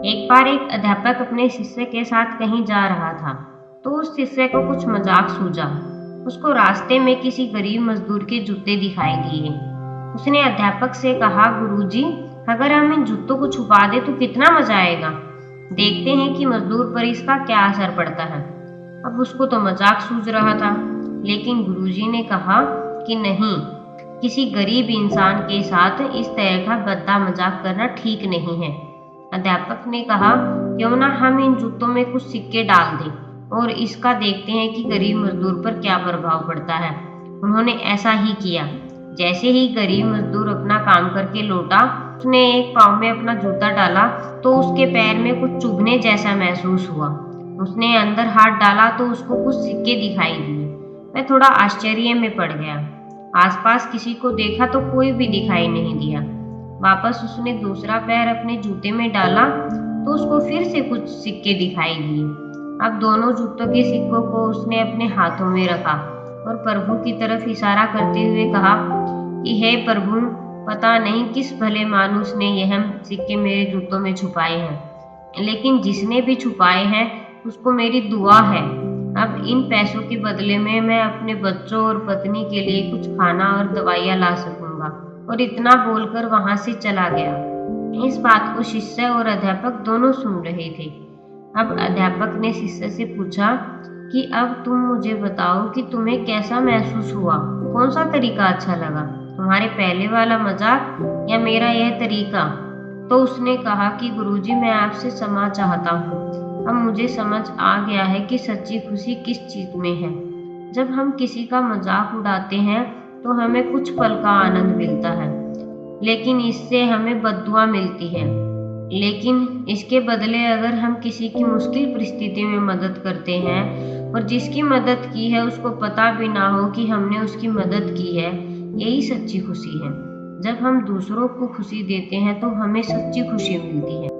एक बार एक अध्यापक अपने शिष्य के साथ कहीं जा रहा था, तो उस शिष्य को कुछ मजाक सूझा। उसको रास्ते में किसी गरीब मजदूर के जूते दिखाई दिए। उसने अध्यापक से कहा, गुरुजी, अगर हम इन जूतों को छुपा दे तो कितना मजा आएगा। देखते हैं कि मजदूर पर इसका क्या असर पड़ता है। अब उसको तो मजाक सूझ रहा था, लेकिन गुरुजी ने कहा कि नहीं, किसी गरीब इंसान के साथ इस तरह का भद्दा मजाक करना ठीक नहीं है। अध्यापक ने कहा, क्यों ना हम इन जूतों में कुछ सिक्के डाल दें और इसका देखते हैं कि गरीब मजदूर पर क्या प्रभाव पड़ता है। उन्होंने ऐसा ही किया। जैसे ही गरीब मजदूर अपना काम करके लौटा, उसने एक पाँव में अपना जूता डाला तो उसके पैर में कुछ चुभने जैसा महसूस हुआ। उसने अंदर हाथ डाला तो उसको कुछ सिक्के दिखाई दिए। वह थोड़ा आश्चर्य में पड़ गया। आसपास किसी को देखा तो कोई भी दिखाई नहीं दिया। वापस उसने दूसरा पैर अपने जूते में डाला तो उसको फिर से कुछ सिक्के दिखाई दिए। अब दोनों जूतों के सिक्कों को उसने अपने हाथों में रखा और प्रभु की तरफ इशारा करते हुए कहा कि हे प्रभु, पता नहीं किस भले मानुस ने यह सिक्के मेरे जूतों में छुपाए हैं, लेकिन जिसने भी छुपाए हैं उसको मेरी दुआ है। अब इन पैसों के बदले में मैं अपने बच्चों और पत्नी के लिए कुछ खाना और दवाइयाँ ला सकूंगा। और इतना बोलकर वहां से चला गया। इस बात को शिष्य और अध्यापक दोनों सुन रहे थे। अब अध्यापक ने शिष्य से पूछा कि अब तुम मुझे बताओ कि तुम्हें कैसा महसूस हुआ, कौन सा तरीका अच्छा लगा, तुम्हारे पहले वाला मजाक या मेरा यह तरीका। तो उसने कहा कि गुरुजी, मैं आपसे क्षमा चाहता हूँ। अब मुझे समझ आ गया है कि सच्ची खुशी किस चीज में है। जब हम किसी का मजाक उड़ाते हैं तो हमें कुछ पल का आनंद मिलता है, लेकिन इससे हमें बद्दुआ मिलती है। लेकिन इसके बदले अगर हम किसी की मुश्किल परिस्थिति में मदद करते हैं और जिसकी मदद की है उसको पता भी ना हो कि हमने उसकी मदद की है, यही सच्ची खुशी है। जब हम दूसरों को खुशी देते हैं तो हमें सच्ची खुशी मिलती है।